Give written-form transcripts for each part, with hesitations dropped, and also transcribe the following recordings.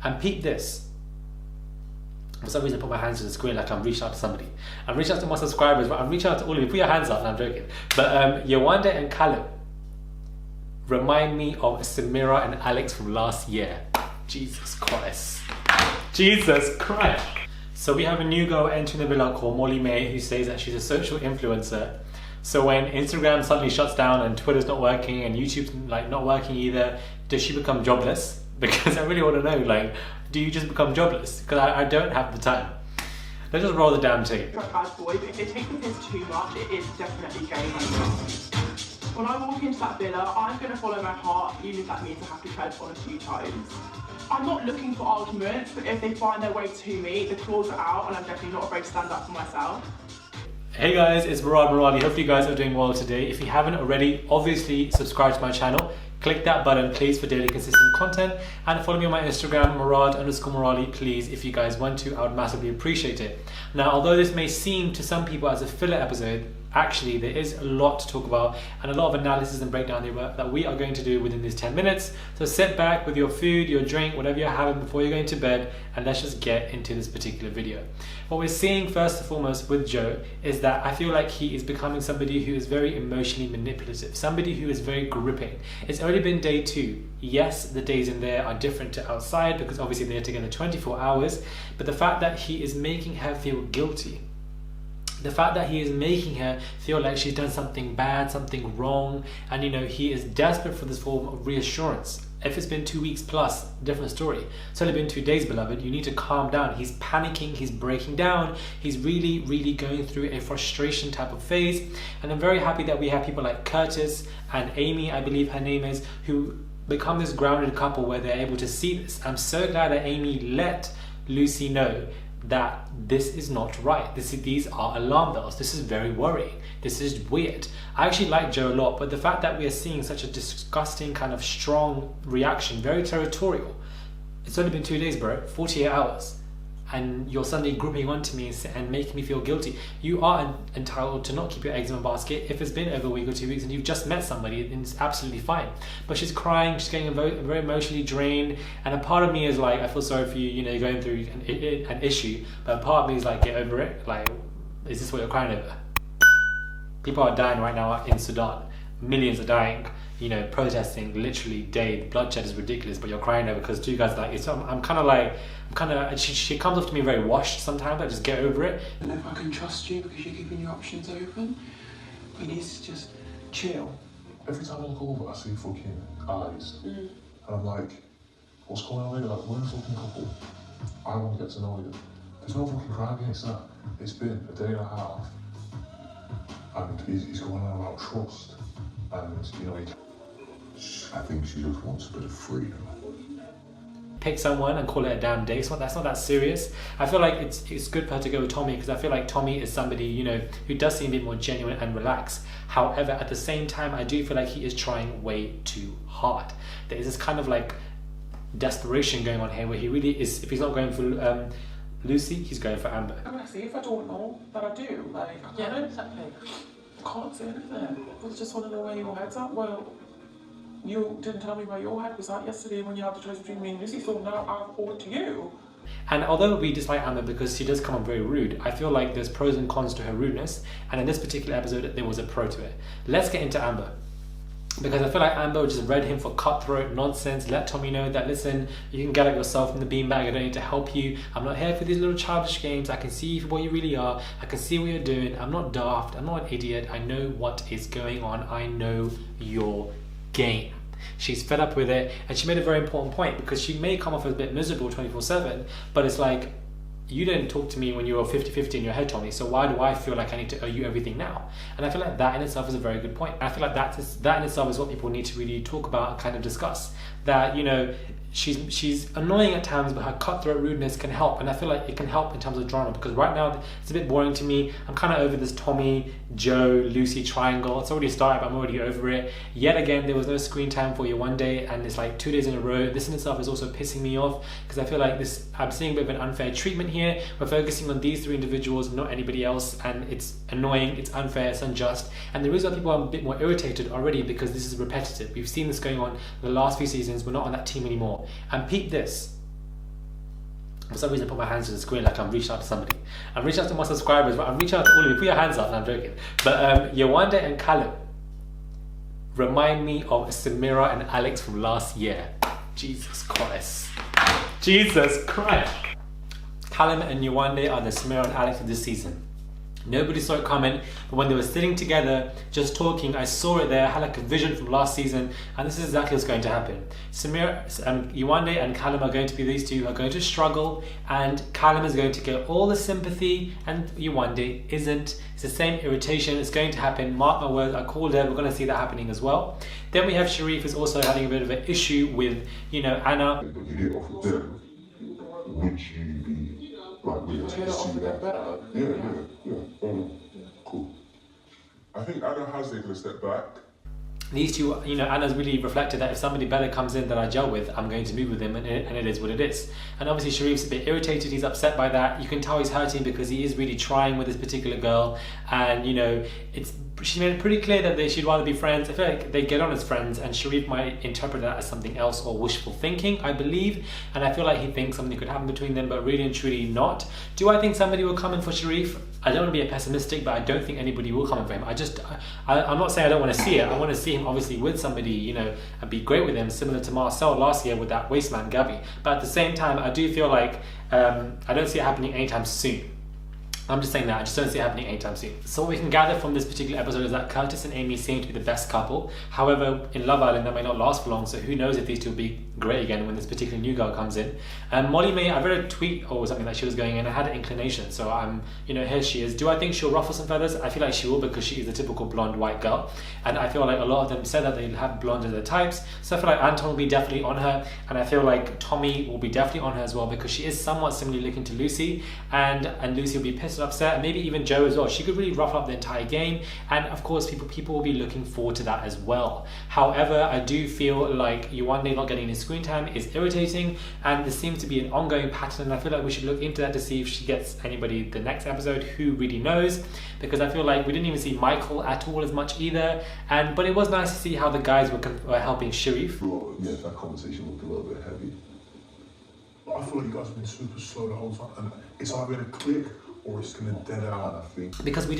And peep this. For some reason I put my hands to the screen like I'm reaching out to somebody. I'm reaching out to my subscribers, but I'm reaching out to all of you. Put your hands up. No, I'm joking. But Yewande and Callum remind me of Samira and Alex from last year. Jesus Christ. Jesus Christ. So we have a new girl entering the villa called Molly May, who says that she's a social influencer. So when Instagram suddenly shuts down and Twitter's not working and YouTube's like not working either, does she become jobless? Because I really want to know, like, do you just become jobless? Because I don't have the time. Let's just roll the damn tape. Bad boy, but if they take the piss too much, it is definitely game over. When I walk into that villa, I'm going to follow my heart, even if that means I have to tread on a few toes. I'm not looking for arguments, but if they find their way to me, the claws are out, and I'm definitely not afraid to stand up for myself. Hey guys, it's Maradi. Hope you guys are doing well today. If you haven't already, obviously subscribe to my channel. Click that button, please, for daily consistent content. And follow me on my Instagram, Marad_Marali, please. If you guys want to, I would massively appreciate it. Now, although this may seem to some people as a filler episode, actually there is a lot to talk about and a lot of analysis and breakdown that we are going to do within these 10 minutes. So sit back with your food, your drink, whatever you're having before you're going to bed, and let's just get into this particular video. What we're seeing first and foremost with Joe is that I feel like he is becoming somebody who is very emotionally manipulative, somebody who is very gripping. It's only been day 2. Yes, the days in there are different to outside because obviously they're together 24 hours, but the fact that he is making her feel guilty, the fact that he is making her feel like she's done something bad, something wrong, and he is desperate for this form of reassurance. If it's been 2 weeks plus, different story. It's only been 2 days, beloved. You need to calm down. He's panicking, he's breaking down, he's really, really going through a frustration type of phase. And I'm very happy that we have people like Curtis and Amy, I believe her name is, who become this grounded couple where they're able to see this. I'm so glad that Amy let Lucy know that this is not right. These are alarm bells. This is very worrying. This is weird. I actually like Joe a lot, but the fact that we are seeing such a disgusting kind of strong reaction, very territorial. It's only been 2 days, bro, 48 hours. And you're suddenly grouping onto me and making me feel guilty. You are entitled to not keep your eggs in a basket. If it's been over a week or 2 weeks and you've just met somebody, then it's absolutely fine. But she's crying, she's getting very emotionally drained, and a part of me is like, I feel sorry for you, you're going through an issue, but a part of me is like, get over it. Like, is this what you're crying over? People are dying right now in Sudan. Millions are dying, protesting literally day. The bloodshed is ridiculous, but you're crying over because 2 guys are like, so I'm kind of, she comes off to me very washed sometimes, but just get over it. And if I can trust you because you're keeping your options open, we need to just chill. Every time I look over, I see fucking eyes. And I'm like, what's going on here? Like, we're a fucking couple. I want to get to know you. There's no fucking crime against that. It's been a day and a half. And he's going on about trust. And, I think she just wants a bit of freedom. Pick someone and call it a damn day. That's not that serious. I feel like it's good for her to go with Tommy because I feel like Tommy is somebody, who does seem a bit more genuine and relaxed. However, at the same time, I do feel like he is trying way too hard. There is this kind of like desperation going on here where he really is, if he's not going for Lucy, he's going for Amber. Honestly, if I don't know that I do, like, yeah, no, exactly. I can't say anything. I just want to know where your head's at. Well, you didn't tell me where your head was at yesterday when you had the choice between me and Lucy, so now I've owed it to you. And although we dislike Amber because she does come up very rude, I feel like there's pros and cons to her rudeness, and in this particular episode there was a pro to it. Let's get into Amber. Because I feel like Amber just read him for cutthroat nonsense, let Tommy know that, listen, you can get out yourself in the beanbag, I don't need to help you. I'm not here for these little childish games. I can see you for what you really are. I can see what you're doing. I'm not daft. I'm not an idiot. I know what is going on. I know your game. She's fed up with it, and she made a very important point because she may come off as a bit miserable 24/7, but it's like, you didn't talk to me when you were 50-50 in your head, Tommy, so why do I feel like I need to owe you everything now? And I feel like that in itself is a very good point. I feel like that in itself is what people need to really talk about and kind of discuss. That, she's annoying at times, but her cutthroat rudeness can help, and I feel like it can help in terms of drama, because right now it's a bit boring to me. I'm kind of over this Tommy, Joe, Lucy triangle. It's already started, but I'm already over it. Yet again, there was no screen time for Yewande, and it's like 2 days in a row. This in itself is also pissing me off, because I feel like I'm seeing a bit of an unfair treatment here. We're focusing on these 3 individuals, not anybody else, and it's annoying, it's unfair, it's unjust. And the reason why people are a bit more irritated already, because this is repetitive. We've seen this going on the last few seasons. We're not on that team anymore. And peep this. For some reason I put my hands to the screen like I'm reaching out to somebody. I'm reaching out to my subscribers, but I'm reaching out to all of you. Put your hands up. No, I'm joking. But Yewande and Callum remind me of Samira and Alex from last year. Jesus Christ. Jesus Christ. Callum and Yewande are the Samira and Alex of this season. Nobody saw it coming, but when they were sitting together, just talking, I saw it there. I had like a vision from last season, and this is exactly what's going to happen. Yewande and Callum are going to be, these two are going to struggle, and Callum is going to get all the sympathy, and Yewande isn't. It's the same irritation. It's going to happen. Mark my words. I called it. We're going to see that happening as well. Then we have Sherif is also having a bit of an issue with, you know, Anna. But you hit off with them, would you be like willing to see that? Yeah. Cool. I think Anna has taken a step back. These two, you know, Anna's really reflected that if somebody better comes in that I gel with, I'm going to move with him, and it is what it is. And obviously Sherif's a bit irritated, he's upset by that. You can tell he's hurting because he is really trying with this particular girl, and you know, she made it pretty clear that she'd rather be friends. I feel like they get on as friends, and Sherif might interpret that as something else or wishful thinking, I believe. And I feel like he thinks something could happen between them, but really and truly not. Do I think somebody will come in for Sherif? I don't want to be a pessimistic, but I don't think anybody will come in for him. I'm not saying I don't want to see it. I want to see him obviously with somebody, you know, and be great with him, similar to Marcel last year with that wasteman Gabby. But at the same time, I do feel like I don't see it happening anytime soon. I'm just saying that, I just don't see it happening anytime soon. So what we can gather from this particular episode is that Curtis and Amy seem to be the best couple. However, in Love Island, that may not last for long, so who knows if these two will be great again when this particular new girl comes in. Molly May, I read a tweet or something that she was going in, I had an inclination, so you know, here she is. Do I think she'll ruffle some feathers? I feel like she will, because she is a typical blonde white girl. And I feel like a lot of them said that they have blonde as their types. So I feel like Anton will be definitely on her, and I feel like Tommy will be definitely on her as well, because she is somewhat similarly looking to Lucy, and Lucy will be pissed and upset, and maybe even Jo as well. She could really ruffle up the entire game, and of course people will be looking forward to that as well. However, I do feel like Yewande not getting his screen time is irritating, and there seems to be an ongoing pattern, and I feel like we should look into that to see if she gets anybody the next episode. Who really knows? Because I feel like we didn't even see Michael at all as much either, but it was nice to see how the guys were helping Sherif. Yeah, that conversation looked a little bit heavy. I feel like you guys have been super slow the whole time, and it's either going to click or it's going to dead out, I think. Because we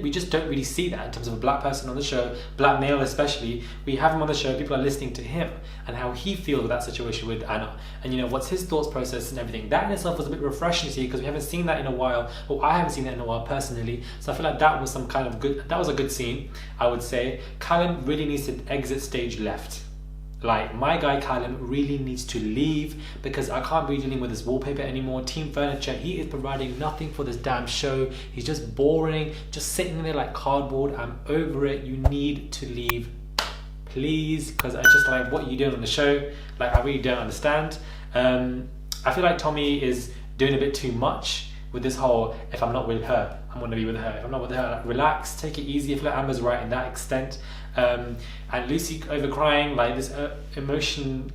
just don't really see that in terms of a black person on the show, black male especially. We have him on the show, people are listening to him and how he feels with that situation with Anna, and you know, what's his thoughts process and everything. That in itself was a bit refreshing to see, because we haven't seen that in a while, or I haven't seen that in a while personally. So I feel like that was a good scene, I would say. Callum really needs to exit stage left. Like, my guy Callum really needs to leave, because I can't be dealing with this wallpaper anymore. Team Furniture, he is providing nothing for this damn show. He's just boring, just sitting there like cardboard. I'm over it. You need to leave, please, because I just like, what are you doing on the show? Like, I really don't understand. I feel like Tommy is doing a bit too much with this whole, if I'm not with her, I'm going to be with her. If I'm not with her, like, relax, take it easy. I feel like Amber's right in that extent. And Lucy over crying, like this emotions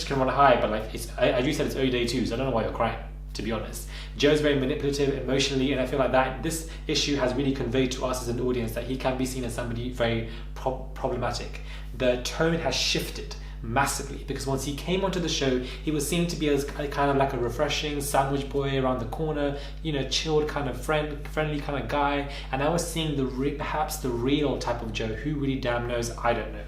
can run high, but like I do said it's early day too, so I don't know why you're crying, to be honest. Joe's very manipulative emotionally, and I feel like that this issue has really conveyed to us as an audience that he can be seen as somebody very problematic. The tone has shifted massively, because once he came onto the show, he was seen to be as kind of like a refreshing sandwich boy around the corner, you know, chilled kind of friendly kind of guy, and I was seeing perhaps the real type of Joe. Who really damn knows? I don't know.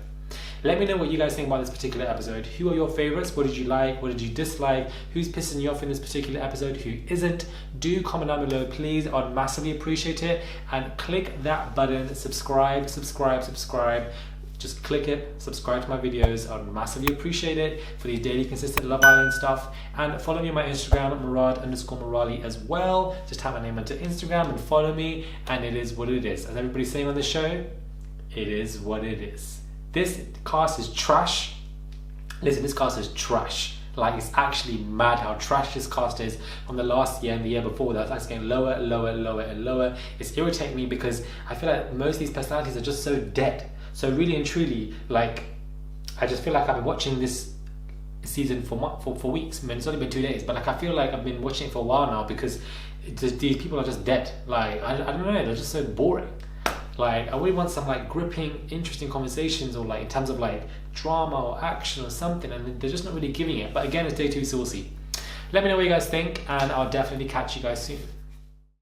Let me know what you guys think about this particular episode. Who are your favorites? What did you like? What did you dislike? Who's pissing you off in this particular episode? Who isn't? Do comment down below, please. I'd massively appreciate it. And click that button, subscribe. Just click it, subscribe to my videos. I'd massively appreciate it for the daily consistent Love Island stuff. And follow me on my Instagram, Murad_Morali as well. Just type my name onto Instagram and follow me. And it is what it is. As everybody's saying on the show, it is what it is. This cast is trash. Listen, this cast is trash. Like, it's actually mad how trash this cast is from the last year and the year before that. It's getting lower and lower. It's irritating me, because I feel like most of these personalities are just so dead. So really and truly, like, I just feel like I've been watching this season for weeks. I mean, it's only been 2 days, but like, I feel like I've been watching it for a while now, because these people are just dead. Like, I don't know, they're just so boring. Like, I really want some like gripping, interesting conversations, or like in terms of like drama or action or something, and they're just not really giving it. But again, it's day 2 saucy. Let me know what you guys think, and I'll definitely catch you guys soon.